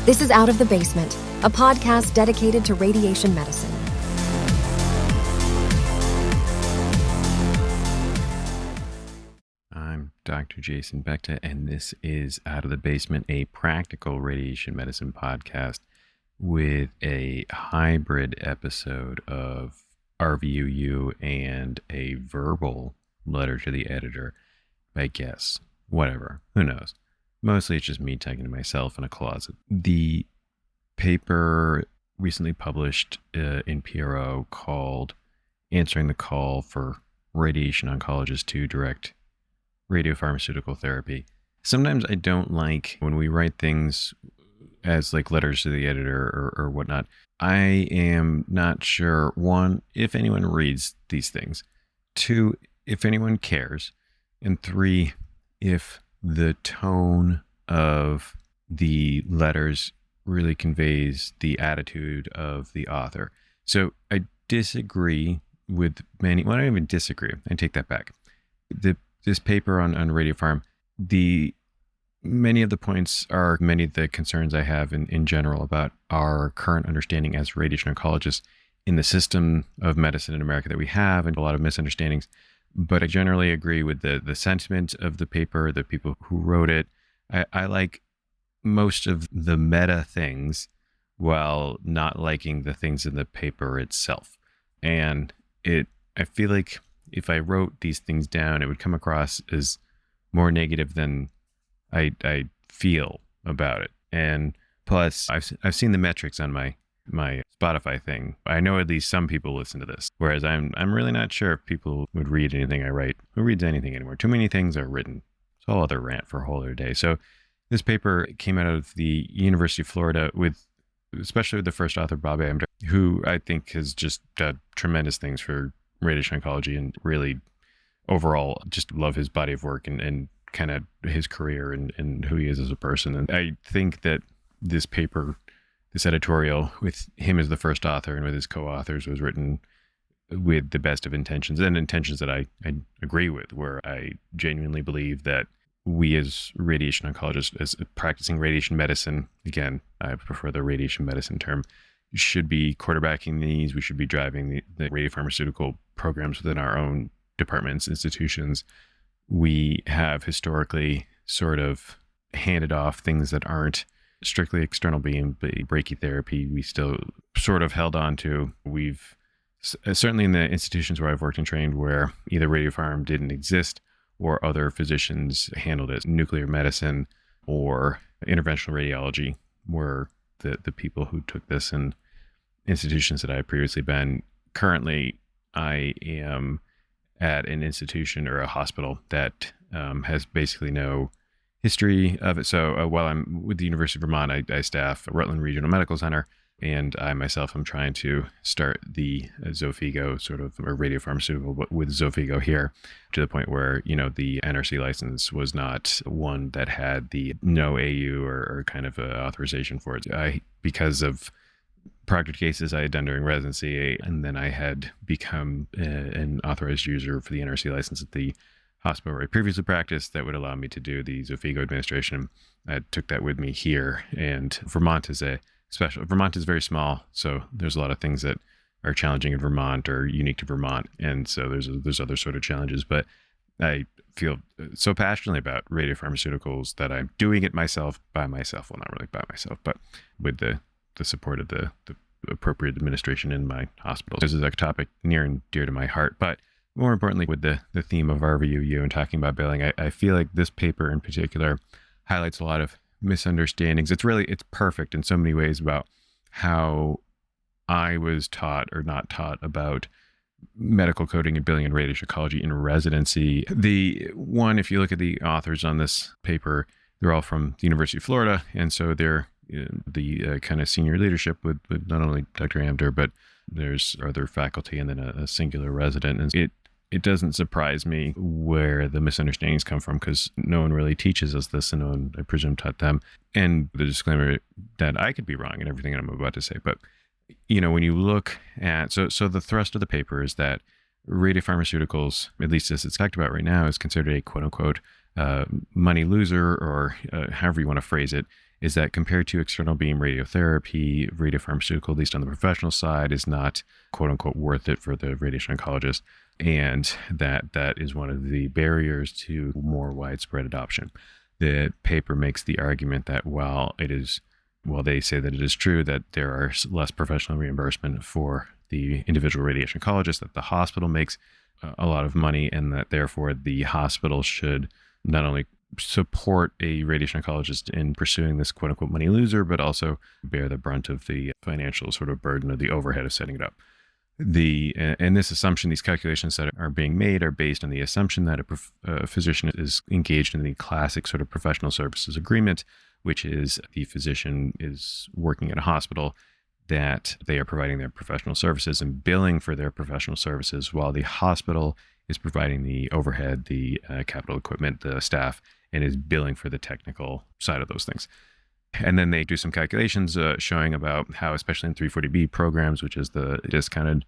This is Out of the Basement, a podcast dedicated to radiation medicine. I'm Dr. Jason Beckta, and this is Out of the Basement, a practical radiation medicine podcast with a hybrid episode of RVU-U and a verbal letter to the editor. I guess. Whatever. Who knows? Mostly it's just me talking to myself in a closet. The paper recently published in PRO called Answering the Call for Radiation Oncologists to Direct Radiopharmaceutical Therapy. Sometimes I don't like when we write things as like letters to the editor or whatnot. I am not sure, one, if anyone reads these things, two, if anyone cares, and three, if the tone of the letters really conveys the attitude of the author. So I disagree with many, well, I don't even disagree. I take that back. This paper on Radiopharm, many of the points are many of the concerns I have in general about our current understanding as radiation oncologists in the system of medicine in America that we have, and a lot of misunderstandings. But I generally agree with the sentiment of the paper, the people who wrote it. I like most of the meta things while not liking the things in the paper itself. And I feel like if I wrote these things down, it would come across as more negative than I feel about it. And plus, I've seen the metrics on my Spotify thing. I know at least some people listen to this, whereas I'm really not sure if people would read anything I write. Who reads anything anymore? Too many things are written. It's a whole other rant for a whole other day. So this paper came out of the University of Florida especially with the first author, Bob Amder, who I think has just done tremendous things for radiation oncology, and really overall just love his body of work and kind of his career and who he is as a person. And I think that this paper, this editorial with him as the first author and with his co-authors, was written with the best of intentions, and intentions that I agree with, where I genuinely believe that we as radiation oncologists, as practicing radiation medicine, again, I prefer the radiation medicine term, should be quarterbacking these. We should be driving the radiopharmaceutical programs within our own departments, institutions. We have historically sort of handed off things that aren't strictly external beam, but brachytherapy, we still sort of held on to. We've certainly in the institutions where I've worked and trained, where either radiopharm didn't exist or other physicians handled it, nuclear medicine or interventional radiology were the people who took this in institutions that I had previously been. Currently, I am at an institution or a hospital that has basically no history of it. So while I'm with the University of Vermont, I staff Rutland Regional Medical Center, and I myself am trying to start the Xofigo sort of, or radiopharmaceutical, but with Xofigo here, to the point where, the NRC license was not one that had the no AU or kind of authorization for it. Because of proctored cases I had done during residency, and then I had become an authorized user for the NRC license at the hospital where I previously practiced, that would allow me to do the Xofigo administration. I took that with me here, and Vermont is Vermont is very small, so there's a lot of things that are challenging in Vermont or unique to Vermont, and so there's other sort of challenges. But I feel so passionately about radiopharmaceuticals that I'm doing it by myself. Well, not really by myself, but with the support of the appropriate administration in my hospital. This is a topic near and dear to my heart, but more importantly, with the theme of RVU-U and talking about billing, I feel like this paper in particular highlights a lot of misunderstandings. It's perfect in so many ways about how I was taught or not taught about medical coding and billing and radiation oncology in residency. The one, if you look at the authors on this paper, they're all from the University of Florida, and so they're the kind of senior leadership with not only Dr. Amder, but there's other faculty and then a singular resident. And it doesn't surprise me where the misunderstandings come from, because no one really teaches us this, and no one, I presume, taught them. And the disclaimer that I could be wrong in everything I'm about to say, but when you look at, so the thrust of the paper is that radiopharmaceuticals, at least as it's talked about right now, is considered a quote unquote money loser, or however you want to phrase it. is that compared to external beam radiotherapy, radiopharmaceutical, at least on the professional side, is not quote unquote worth it for the radiation oncologist. And that is one of the barriers to more widespread adoption. The paper makes the argument that while they say that it is true that there are less professional reimbursement for the individual radiation oncologist, that the hospital makes a lot of money, and that therefore the hospital should not only support a radiation oncologist in pursuing this quote unquote money loser, but also bear the brunt of the financial sort of burden of the overhead of setting it up. And this assumption, these calculations that are being made are based on the assumption that a physician is engaged in the classic sort of professional services agreement, which is the physician is working at a hospital, that they are providing their professional services and billing for their professional services while the hospital is providing the overhead, the capital equipment, the staff, and is billing for the technical side of those things. And then they do some calculations showing about how, especially in 340B programs, which is the discounted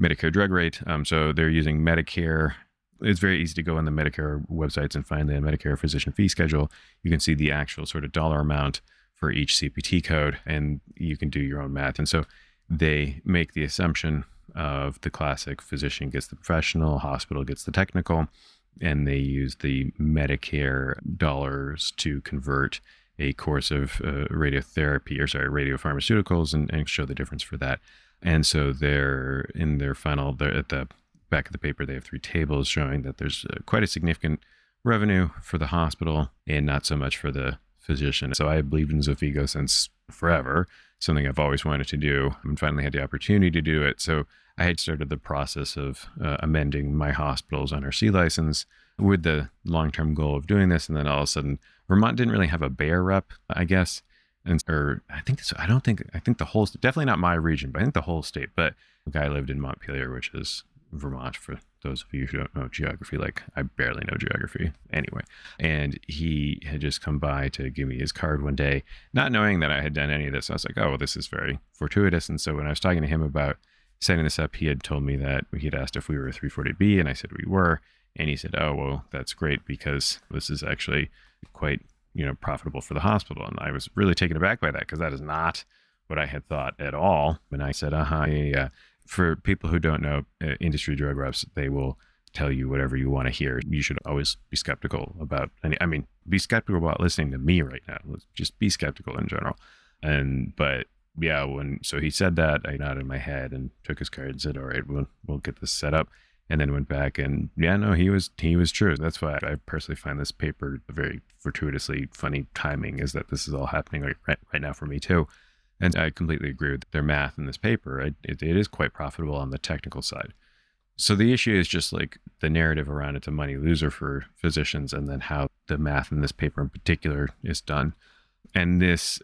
Medicare drug rate, so they're using Medicare. It's very easy to go on the Medicare websites and find the Medicare physician fee schedule. You can see the actual sort of dollar amount for each CPT code, and you can do your own math. And so they make the assumption of the classic physician gets the professional, hospital gets the technical, and they use the Medicare dollars to convert a course of radiopharmaceuticals and show the difference for that. And so they're at the back of the paper, they have 3 tables showing that there's quite a significant revenue for the hospital and not so much for the physician. So I have believed in Xofigo since forever, something I've always wanted to do, and finally had the opportunity to do it. So I had started the process of amending my hospital's NRC license with the long-term goal of doing this. And then all of a sudden, Vermont didn't really have a Bayer rep, I guess. I think the whole, definitely not my region, but I think the whole state. But the guy lived in Montpelier, which is Vermont, for those of you who don't know geography. Like, I barely know geography anyway. And he had just come by to give me his card one day, not knowing that I had done any of this. I was like, oh, well, this is very fortuitous. And so when I was talking to him about setting this up, he had told me that he'd asked if we were a 340B, and I said we were. And he said, oh, well, that's great because this is actually quite, profitable for the hospital. And I was really taken aback by that because that is not what I had thought at all. And I said, yeah. For people who don't know, industry drug reps, they will tell you whatever you want to hear. You should always be skeptical about, be skeptical about listening to me right now. Let's just be skeptical in general. But yeah, so he said that, I nodded my head and took his card and said, all right, we'll get this set up. And then went back and yeah, no, he was true. That's why I personally find this paper very fortuitously funny timing, is that this is all happening right now for me too. And I completely agree with their math in this paper. It is quite profitable on the technical side. So the issue is just like the narrative around it's a money loser for physicians, and then how the math in this paper in particular is done. And it's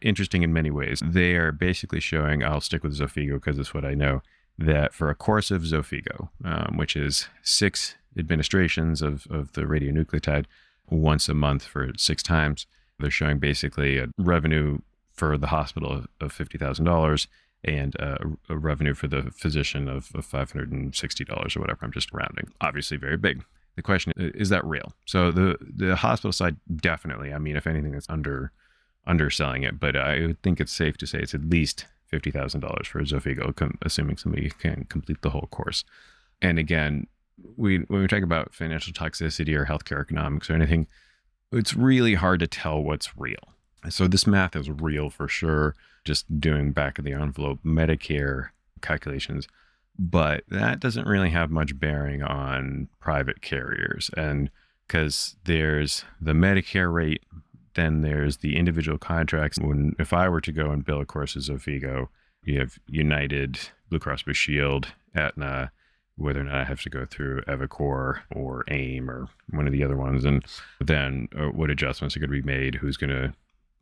interesting in many ways. They are basically showing, I'll stick with Xofigo because it's what I know, that for a course of Xofigo, which is 6 administrations of the radionucleotide once a month for 6 times, they're showing basically a revenue for the hospital of $50,000 and a revenue for the physician of $560 or whatever. I'm just rounding. Obviously very big. The question is that real? So the hospital side, definitely. If anything, that's underselling it, but I would think it's safe to say it's at least $50,000 for Xofigo, assuming somebody can complete the whole course. And again, when we talk about financial toxicity or healthcare economics or anything, it's really hard to tell what's real. So this math is real for sure, just doing back of the envelope Medicare calculations, but that doesn't really have much bearing on private carriers. And because there's the Medicare rate, then there's the individual contracts. If I were to go and bill a course of Xofigo, you have United, Blue Cross Blue Shield, Aetna, whether or not I have to go through Evacor or AIM or one of the other ones, and then what adjustments are going to be made, who's going to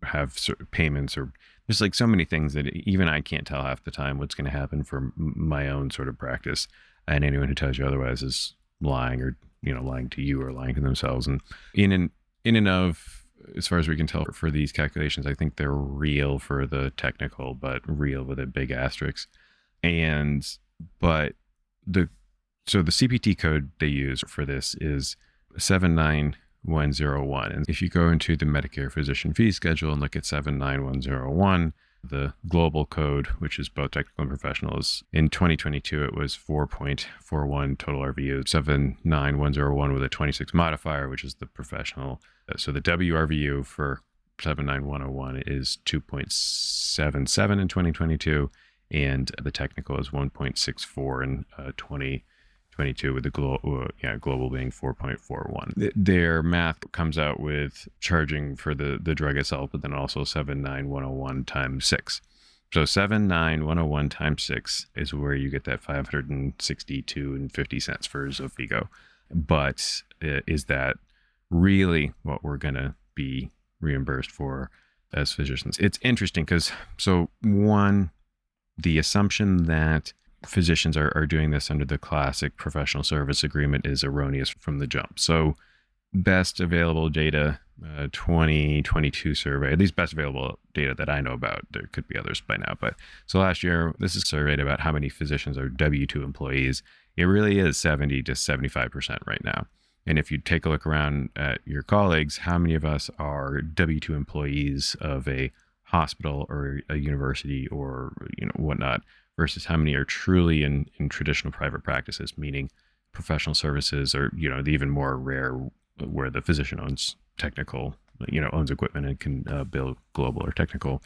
have certain payments, or there's like so many things that even I can't tell half the time what's going to happen for my own sort of practice. And anyone who tells you otherwise is lying, or lying to you or lying to themselves. And in and of, as far as we can tell for these calculations, I think they're real for the technical, but real with a big asterisk. So the CPT code they use for this is 79 79101. And if you go into the Medicare physician fee schedule and look at 79101, the global code, which is both technical and professional, is in 2022, it was 4.41 total RVU, 79101 with a 26 modifier, which is the professional. So the WRVU for 79101 is 2.77 in 2022, and the technical is 1.64 in 2022, with the global being 4.41. Their math comes out with charging for the drug itself, but then also 79101 times 6. So 79101 times 6 is where you get that $562.50 for Xofigo. But is that really what we're going to be reimbursed for as physicians? It's interesting because, one, the assumption that physicians are doing this under the classic professional service agreement is erroneous from the jump. So best available data, 2022 survey, at least best available data that I know about. There could be others by now, but so last year, this is surveyed about how many physicians are W-2 employees. It really is 70 to 75% right now. And if you take a look around at your colleagues, how many of us are W-2 employees of a hospital or a university or whatnot, versus how many are truly in traditional private practices, meaning professional services, or the even more rare where the physician owns technical, owns equipment and can bill global or technical.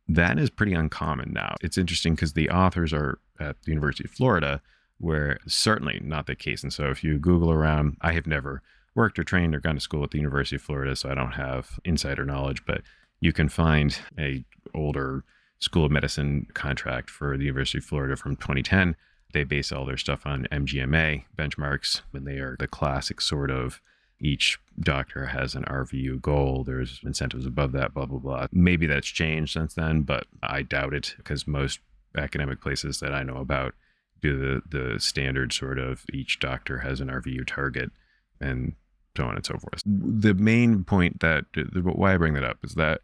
That is pretty uncommon now. It's interesting because the authors are at the University of Florida, where certainly not the case. And so if you Google around, I have never worked or trained or gone to school at the University of Florida, so I don't have insider knowledge, but you can find a older School of Medicine contract for the University of Florida from 2010. They base all their stuff on MGMA benchmarks, and they are the classic sort of, each doctor has an RVU goal, there's incentives above that, blah, blah, blah. Maybe that's changed since then, but I doubt it, because most academic places that I know about do the standard sort of, each doctor has an RVU target and so on and so forth. The main point why I bring that up is that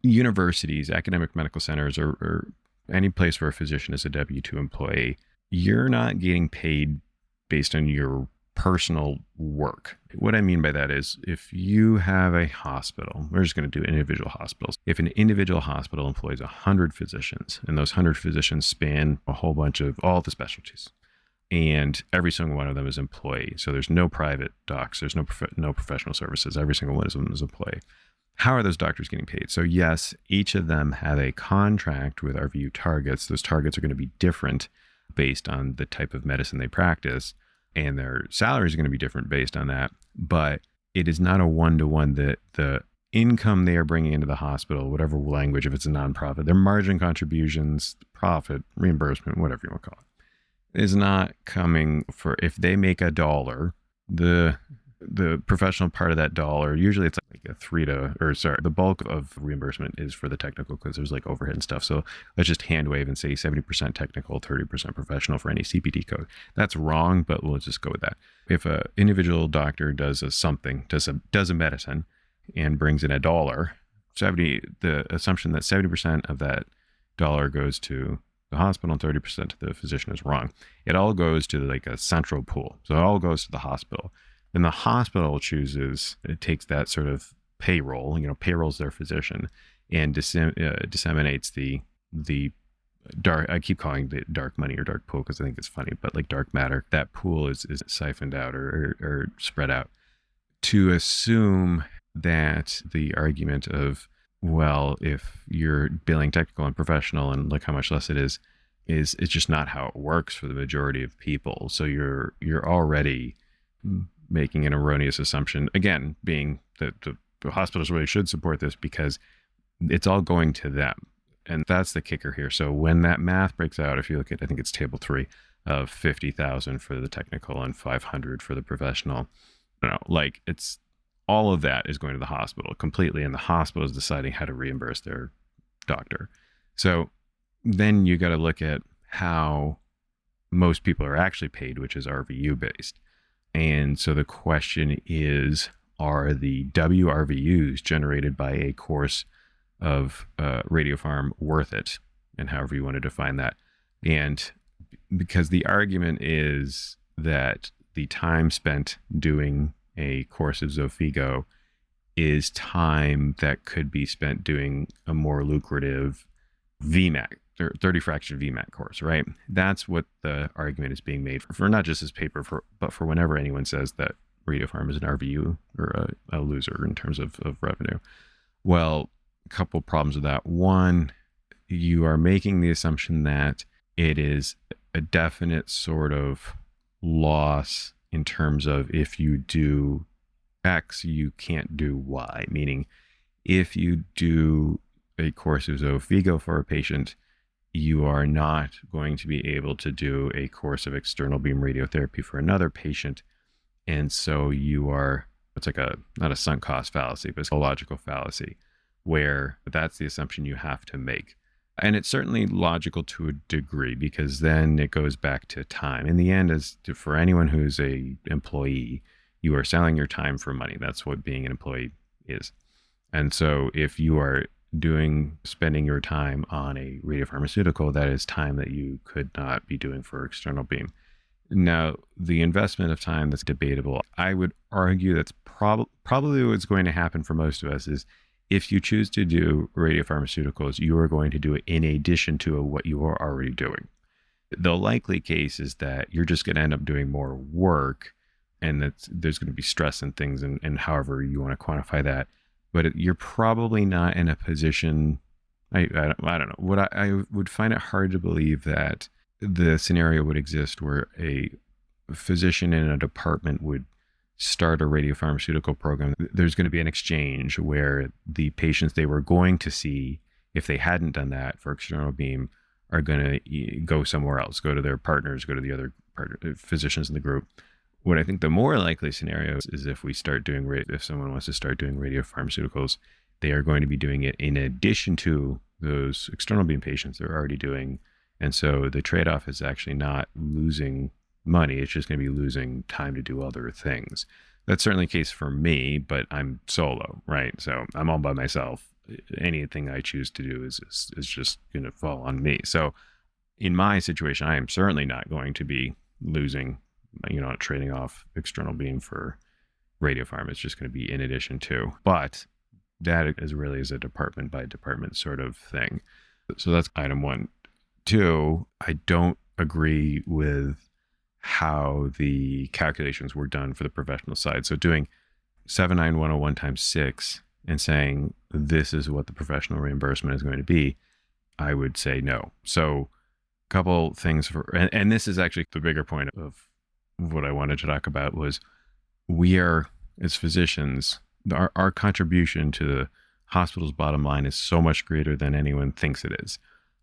universities, academic medical centers, or any place where a physician is a W-2 employee, you're not getting paid based on your personal work. What I mean by that is, if you have a hospital, we're just going to do individual hospitals. If an individual hospital employs 100 physicians, and those 100 physicians span a whole bunch of all the specialties, and every single one of them is employee, so there's no private docs, there's no professional services, every single one of them is employee. How are those doctors getting paid? So yes, each of them have a contract with RVU targets. Those targets are going to be different based on the type of medicine they practice, and their salaries are going to be different based on that. But it is not a one-to-one that the income they are bringing into the hospital, whatever language, if it's a nonprofit, their margin contributions, profit, reimbursement, whatever you want to call it, is not coming for, if they make $1, the professional part of that dollar, usually it's like the bulk of reimbursement is for the technical, because there's like overhead and stuff. So let's just hand wave and say 70% technical, 30% professional for any CPT code. That's wrong, but we'll just go with that. If an individual doctor does a medicine and brings in $1, the assumption that 70% of that dollar goes to the hospital and 30% to the physician is wrong. It all goes to like a central pool. So it all goes to the hospital. Then the hospital it takes that sort of payroll, payrolls their physician, and disseminates the dark, I keep calling it dark money or dark pool because I think it's funny, but like dark matter, that pool is siphoned out or spread out. To assume that the argument of, well, if you're billing technical and professional and look how much less it is it's just not how it works for the majority of people. So you're already making an erroneous assumption, again, being that the hospitals really should support this because it's all going to them. And that's the kicker here. So when that math breaks out, if you look at, I think it's table 3 of 50,000 for the technical and 500 for the professional, it's all of that is going to the hospital completely. And the hospital is deciding how to reimburse their doctor. So then you got to look at how most people are actually paid, which is RVU based. And so the question is, are the WRVUs generated by a course of radiopharm worth it? And however you want to define that. And because the argument is that the time spent doing a course of Xofigo is time that could be spent doing a more lucrative VMAT, 30 fraction VMAT course, right? That's what the argument is being made for not just this paper, but for whenever anyone says that radiopharm is an RVU or a loser in terms of revenue. Well, a couple problems with that. One, you are making the assumption that it is a definite sort of loss in terms of if you do X, you can't do Y, meaning if you do a course of Xofigo for a patient, you are not going to be able to do a course of external beam radiotherapy for another patient. And so it's like not a sunk cost fallacy, but it's a logical fallacy where that's the assumption you have to make. And it's certainly logical to a degree, because then it goes back to time. In the end, for anyone who's a employee, you are selling your time for money. That's what being an employee is. And so if you are spending your time on a radiopharmaceutical, that is time that you could not be doing for external beam. Now, the investment of time that's debatable, I would argue that's probably what's going to happen for most of us is if you choose to do radiopharmaceuticals, you are going to do it in addition to what you are already doing. The likely case is that you're just going to end up doing more work, and that there's going to be stress and things, and however you want to quantify that. But you're probably not in a position, I don't know. What I would find it hard to believe that the scenario would exist where a physician in a department would start a radiopharmaceutical program. There's going to be an exchange where the patients they were going to see, if they hadn't done that for external beam, are going to go somewhere else, go to their partners, go to the other physicians in the group. What I think the more likely scenario is if someone wants to start doing radiopharmaceuticals, they are going to be doing it in addition to those external beam patients they're already doing. And so the trade-off is actually not losing money. It's just going to be losing time to do other things. That's certainly the case for me, but I'm solo, right? So I'm all by myself. Anything I choose to do is just going to fall on me. So in my situation, I am certainly not going to be losing, trading off external beam for radiopharm. It's just going to be in addition to. But that is really a department by department sort of thing. So that's item one. Two, I don't agree with how the calculations were done for the professional side. So doing 79101 times 6 and saying this is what the professional reimbursement is going to be, I would say no. So a couple things and this is actually the bigger point of what I wanted to talk about was we are, as physicians, our contribution to the hospital's bottom line is so much greater than anyone thinks it is.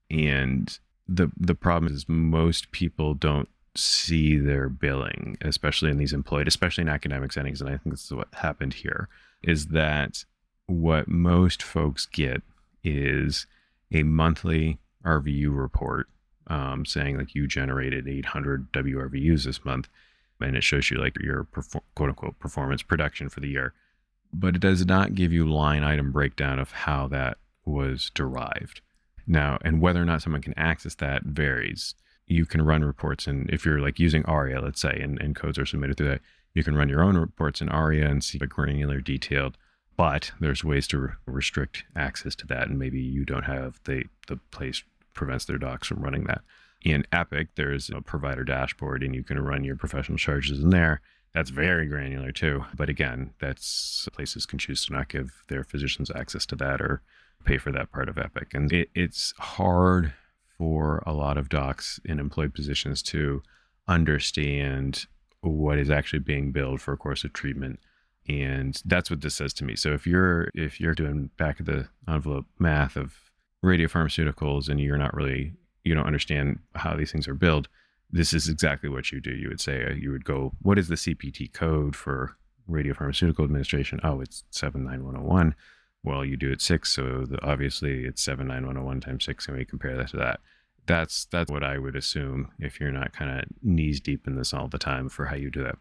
And the problem is most people don't see their billing, especially in these especially in academic settings. And I think this is what happened here, is that what most folks get is a monthly RVU report saying like you generated 800 WRVUs this month. And it shows you like your quote unquote performance production for the year. But it does not give you line item breakdown of how that was derived. Now, and whether or not someone can access that varies. You can run reports, and if you're like using ARIA, let's say, and codes are submitted through that, you can run your own reports in ARIA and see a granular detailed, but there's ways to restrict access to that, and maybe you don't have the place prevents their docs from running that. In Epic, there's a provider dashboard, and you can run your professional charges in there. That's very granular too. But again, that's places can choose to not give their physicians access to that or pay for that part of Epic. And it's hard for a lot of docs in employed positions to understand what is actually being billed for a course of treatment. And that's what this says to me. So if you're doing back of the envelope math of radiopharmaceuticals and you don't understand how these things are billed, this is exactly what you do. You would say, you would go, what is the CPT code for radiopharmaceutical administration? Oh, it's 79101. Well, you do it 6, so obviously it's 79101 times 6, and we compare that to that. That's what I would assume if you're not kind of knees deep in this all the time for how you do that.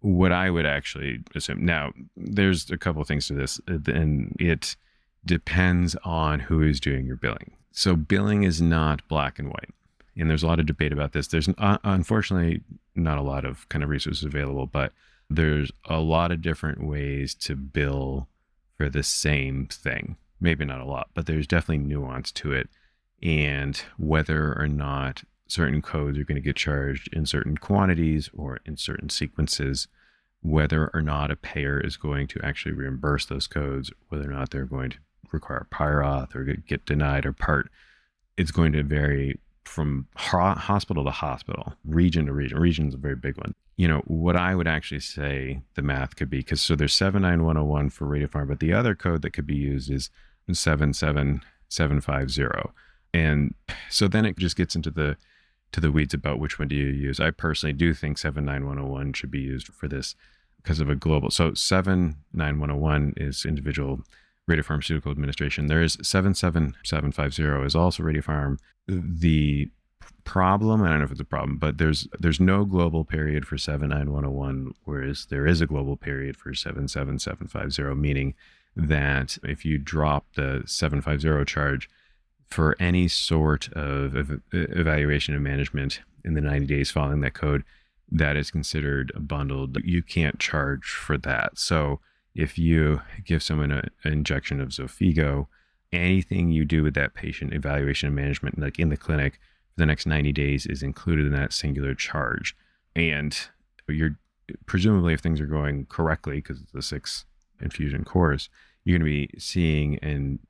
What I would actually assume, now, there's a couple of things to this, and it depends on who is doing your billing. So billing is not black and white. And there's a lot of debate about this. There's unfortunately not a lot of kind of resources available, but there's a lot of different ways to bill for the same thing. Maybe not a lot, but there's definitely nuance to it. And whether or not certain codes are going to get charged in certain quantities or in certain sequences, whether or not a payer is going to actually reimburse those codes, whether or not they're going to require prior auth or get denied or part, it's going to vary from hospital to hospital, region to region. Region's a very big one. What I would actually say the math could be, because so there's 79101 for radiopharm, but the other code that could be used is 77750. And so then it just gets into the weeds about which one do you use. I personally do think 79101 should be used for this because of a global. So 79101 is individual Radiopharmaceutical Administration. There is 77750 is also Radiopharm. The problem, I don't know if it's a problem, but there's no global period for 79101, whereas there is a global period for 77750, meaning that if you drop the 750 charge for any sort of evaluation and management in the 90 days following that code, that is considered bundled. You can't charge for that. So if you give someone an injection of Xofigo, anything you do with that patient, evaluation and management, like in the clinic for the next 90 days, is included in that singular charge. And you're presumably, if things are going correctly, because it's a 6 infusion course, you're going to be seeing and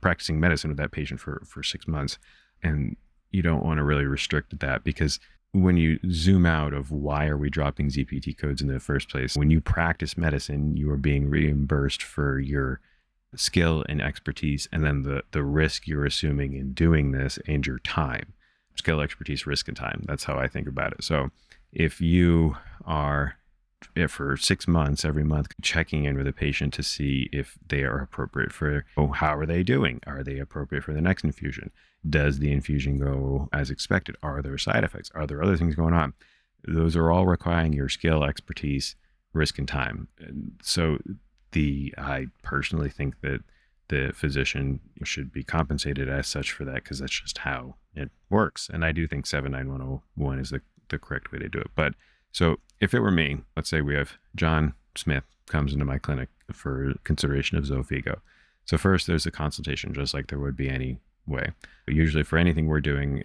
practicing medicine with that patient for 6 months. And you don't want to really restrict that, because when you zoom out of why are we dropping ZPT codes in the first place, when you practice medicine, you are being reimbursed for your skill and expertise, and then the risk you're assuming in doing this and your time. Skill, expertise, risk, and time. That's how I think about it. So if you are for 6 months, every month, checking in with a patient to see if they are appropriate for, how are they doing? Are they appropriate for the next infusion? Does the infusion go as expected? Are there side effects? Are there other things going on? Those are all requiring your skill, expertise, risk, and time. And so I personally think that the physician should be compensated as such for that, because that's just how it works. And I do think 79101 is the correct way to do it. But so if it were me, let's say we have John Smith comes into my clinic for consideration of Xofigo. So first there's a consultation, just like there would be any way. But usually for anything we're doing,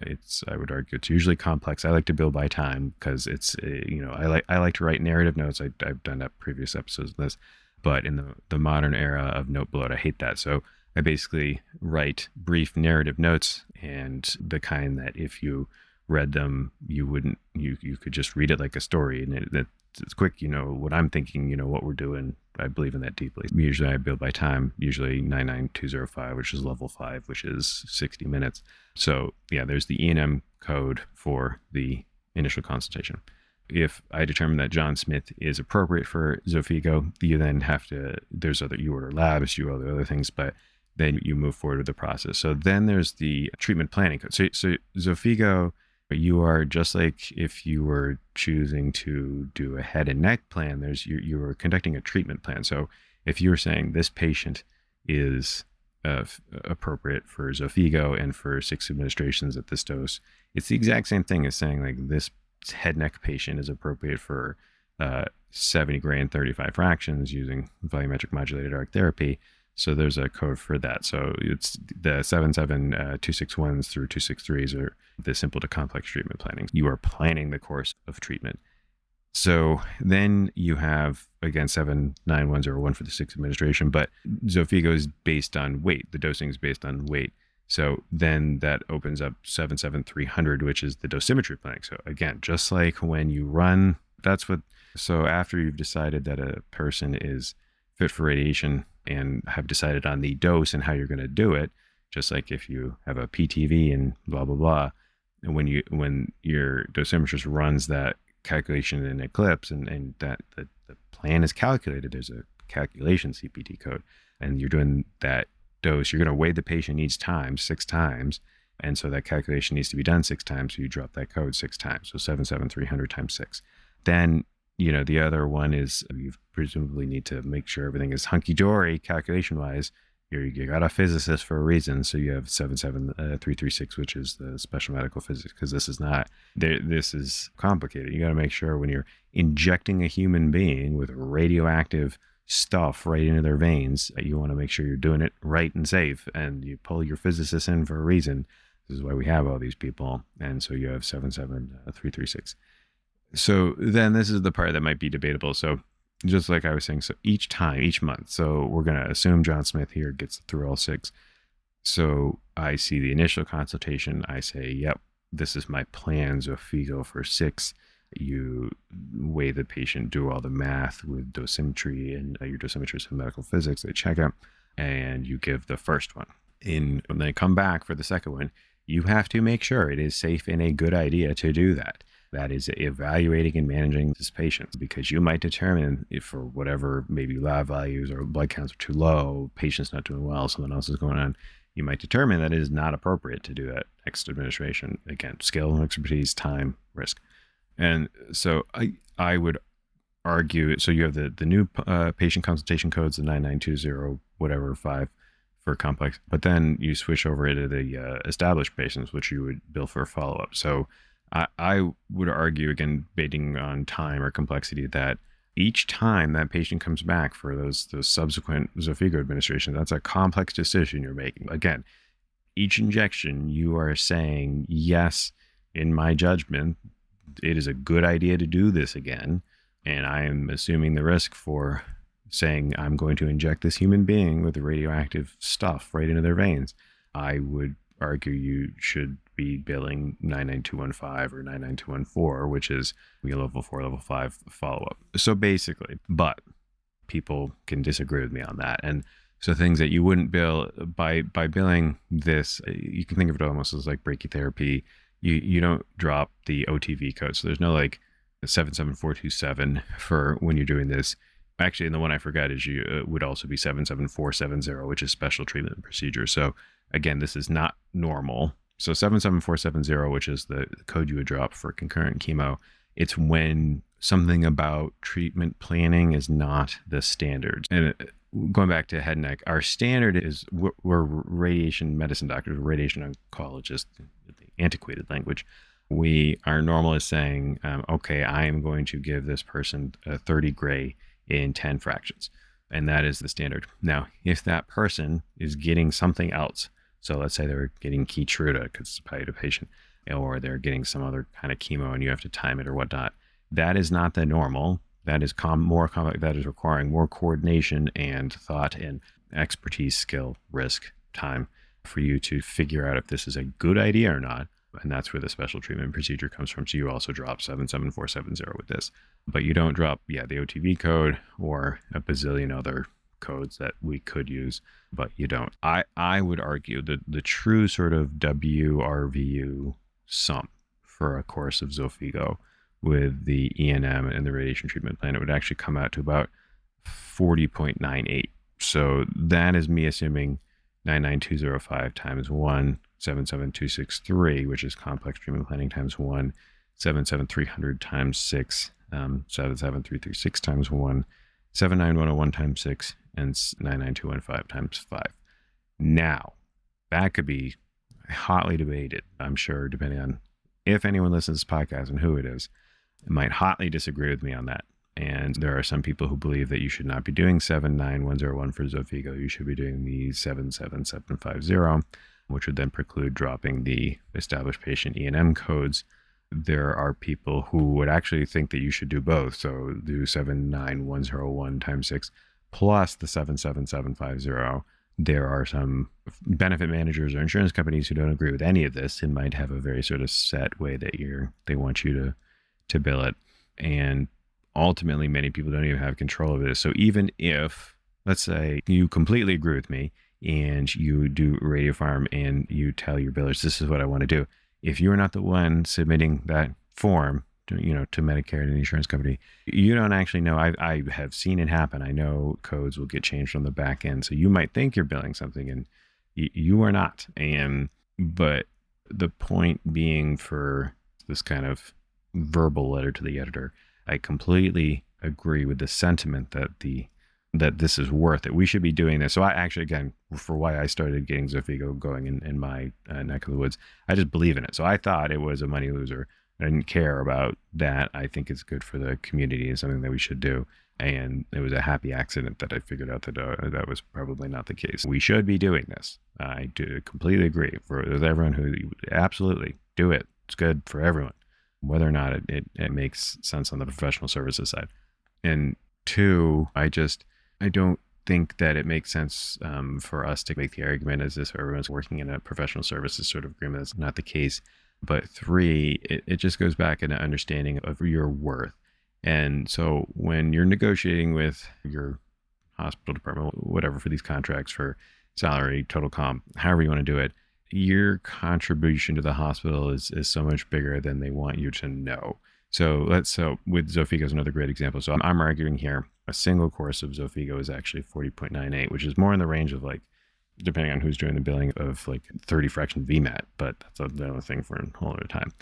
I would argue it's usually complex. I like to bill by time, because it's, I like to write narrative notes. I've done that previous episodes of this, but in the modern era of note bloat, I hate that. So I basically write brief narrative notes, and the kind that if you read them, you could just read it like a story, and it's quick, what I'm thinking, what we're doing. I believe in that deeply. Usually I bill by time, usually 99205, which is level 5, which is 60 minutes. So yeah, there's the E&M code for the initial consultation. If I determine that John Smith is appropriate for Xofigo, you then you order labs, you order other things, but then you move forward with the process. So then there's the treatment planning code. So Xofigo, you are just like if you were choosing to do a head and neck plan, you are conducting a treatment plan. So if you were saying this patient is appropriate for Xofigo and for 6 administrations at this dose, it's the exact same thing as saying like this head neck patient is appropriate for 70 gray and 35 fractions using volumetric modulated arc therapy. So there's a code for that. So it's the 77261s through 263s are the simple to complex treatment planning. You are planning the course of treatment. So then you have, again, 79101 for the 6 administration, but Xofigo is based on weight. The dosing is based on weight. So then that opens up 77300, which is the dosimetry planning. So again, just like when you run, so after you've decided that a person is fit for radiation and have decided on the dose and how you're going to do it, just like if you have a PTV and blah, blah, blah, and when your dosimetrist runs that calculation in Eclipse and that the plan is calculated, there's a calculation CPT code, and you're doing that dose, you're going to weigh the patient each time 6 times, and so that calculation needs to be done 6 times, so you drop that code 6 times, so 77300 times 6. Then the other one is you presumably need to make sure everything is hunky-dory calculation-wise. You got a physicist for a reason, so you have 77336, which is the special medical physics, because this is complicated. You got to make sure when you're injecting a human being with radioactive stuff right into their veins, you want to make sure you're doing it right and safe, and you pull your physicist in for a reason. This is why we have all these people, and so you have 77336. So then this is the part that might be debatable. So just like I was saying, so each month, so we're going to assume John Smith here gets through all 6. So I see the initial consultation. I say, yep, this is my plan, Xofigo for 6. You weigh the patient, do all the math with dosimetry and your dosimetrist in medical physics. They check it, and you give the first one. When they come back for the second one, you have to make sure it is safe and a good idea to do that. That is evaluating and managing this patient, because you might determine if for whatever, maybe lab values or blood counts are too low, patient's not doing well, something else is going on. You might determine that it is not appropriate to do that next administration. Again, skill, expertise, time, risk. And so I would argue, so you have the new patient consultation codes, the 9920, whatever, 5 for complex, but then you switch over to the established patients, which you would bill for follow-up. So I would argue, again, basing on time or complexity, that each time that patient comes back for those subsequent Xofigo administration, that's a complex decision you're making. Again, each injection, you are saying, yes, in my judgment, it is a good idea to do this again. And I am assuming the risk for saying I'm going to inject this human being with the radioactive stuff right into their veins. I would argue you should be billing 99215 or 99214, which is level 4, level 5 follow-up. So basically, but people can disagree with me on that. And so things that you wouldn't bill by billing this, you can think of it almost as like brachytherapy. You don't drop the OOTB code. So there's no like 77427 for when you're doing this. Actually, and the one I forgot is you would also be 77470, which is special treatment and procedure. So again, this is not normal. So 77470, which is the code you would drop for concurrent chemo, it's when something about treatment planning is not the standard. And going back to head and neck, our standard is we're radiation medicine doctors, radiation oncologists, the antiquated language. Our normal is saying, okay, I am going to give this person 30 gray in 10 fractions. And that is the standard. Now, if that person is getting something else, so let's say they're getting Keytruda because it's a palliative patient, or they're getting some other kind of chemo and you have to time it or whatnot, that is not the normal. That is more complex. That is requiring more coordination and thought and expertise, skill, risk, time for you to figure out if this is a good idea or not. And that's where the special treatment procedure comes from. So you also drop 77470 with this, but you don't drop, the OOTB code or a bazillion other codes that we could use, but you don't. I would argue that the true sort of RVU sum for a course of Xofigo with the E&M and the radiation treatment plan, it would actually come out to about 40.98. So that is me assuming 99205 times 1, 77263, which is complex treatment planning times 1, 77300 times 6, 77336 times 1, 79101 times 6, and 99215 times 5. Now, that could be hotly debated, I'm sure, depending on if anyone listens to this podcast and who it is, might hotly disagree with me on that. And there are some people who believe that you should not be doing 79101 for Xofigo. You should be doing the 77750, which would then preclude dropping the established patient E&M codes. There are people who would actually think that you should do both. So do 79101 times 6 plus the 77750. There are some benefit managers or insurance companies who don't agree with any of this and might have a very sort of set way that they want you to bill it. And ultimately, many people don't even have control of this. So even if, let's say, you completely agree with me and you do Radiopharm and you tell your billers, this is what I want to do. If you're not the one submitting that form to Medicare and an insurance company, you don't actually know. I have seen it happen. I know codes will get changed on the back end. So you might think you're billing something and you are not. But the point being, for this kind of verbal letter to the editor, I completely agree with the sentiment that this is worth it. We should be doing this. So I actually, again, for why I started getting Xofigo going in my neck of the woods. I just believe in it. So I thought it was a money loser. I didn't care about that. I think it's good for the community and something that we should do. And it was a happy accident that I figured out that that was probably not the case. We should be doing this. I do completely agree with everyone who absolutely do it. It's good for everyone, whether or not it makes sense on the professional services side. And two, I don't think that it makes sense for us to make the argument as if everyone's working in a professional services sort of agreement. That's not the case. But three, it just goes back in an understanding of your worth. And so when you're negotiating with your hospital department, whatever, for these contracts for salary, total comp, however you want to do it, your contribution to the hospital is so much bigger than they want you to know. So with Xofigo is another great example. So I'm arguing here a single course of Xofigo is actually 40.98, which is more in the range of, like, depending on who's doing the billing, of like 30 fraction VMAT, but that's another thing for a whole other time.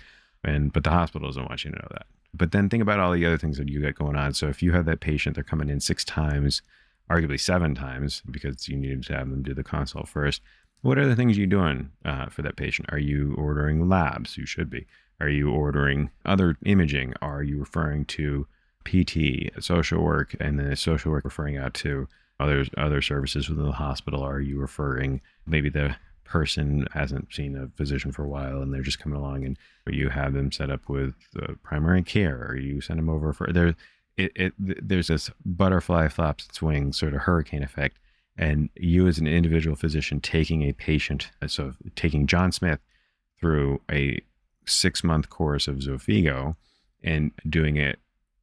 But the hospital doesn't want you to know that. But then think about all the other things that you got going on. So if you have that patient, they're coming in 6 times, arguably 7 times, because you needed to have them do the consult first. What are the things you're doing for that patient? Are you ordering labs? You should be. Are you ordering other imaging? Are you referring to PT, social work, and then social work referring out to other services within the hospital? Are you referring, maybe the person hasn't seen a physician for a while and they're just coming along, and you have them set up with primary care, or you send them over for there's this butterfly flaps its wings sort of hurricane effect. And you as an individual physician taking a patient, so taking John Smith through a 6-month course of Xofigo and doing it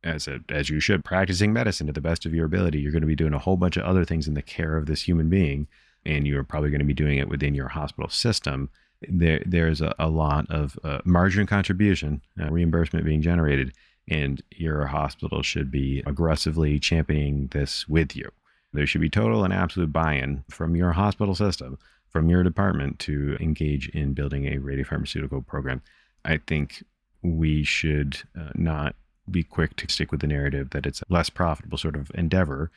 as you should, practicing medicine to the best of your ability, you're going to be doing a whole bunch of other things in the care of this human being, and you're probably going to be doing it within your hospital system. There's a lot of margin contribution, reimbursement being generated, and your hospital should be aggressively championing this with you. There should be total and absolute buy-in from your hospital system, from your department, to engage in building a radiopharmaceutical program. I think we should not be quick to stick with the narrative that it's a less profitable sort of endeavor.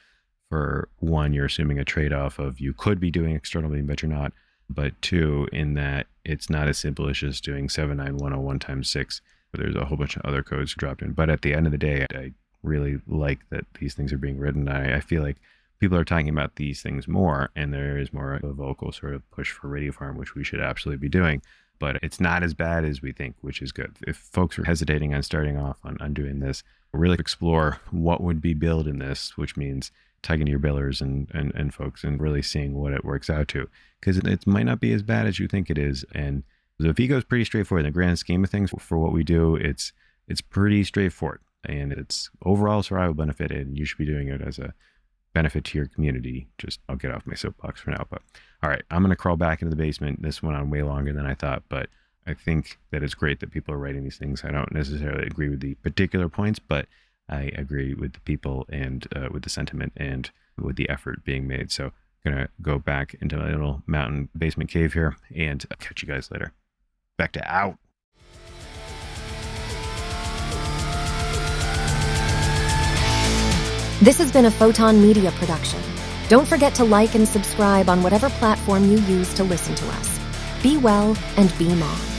For one, you're assuming a trade-off of you could be doing external beam, but you're not. But two, in that it's not as simple as just doing 79101 times 6. There's a whole bunch of other codes dropped in. But at the end of the day, I really like that these things are being written. I feel like people are talking about these things more, and there is more of a vocal sort of push for radiopharm, which we should absolutely be doing. But it's not as bad as we think, which is good. If folks are hesitating on starting off on doing this, really explore what would be billed in this, which means talking to your billers and folks and really seeing what it works out to. Because it might not be as bad as you think it is. And Xofigo is pretty straightforward. In the grand scheme of things, for what we do, it's pretty straightforward. And it's overall survival benefit, and you should be doing it as a benefit to your community. I'll get off my soapbox for now, but all right, I'm going to crawl back into the basement. This went on way longer than I thought, but I think that it's great that people are writing these things. I don't necessarily agree with the particular points, but I agree with the people and with the sentiment and with the effort being made. So I'm going to go back into my little mountain basement cave here, and I'll catch you guys later. Back to out. This has been a Photon Media production. Don't forget to like and subscribe on whatever platform you use to listen to us. Be well and beam on.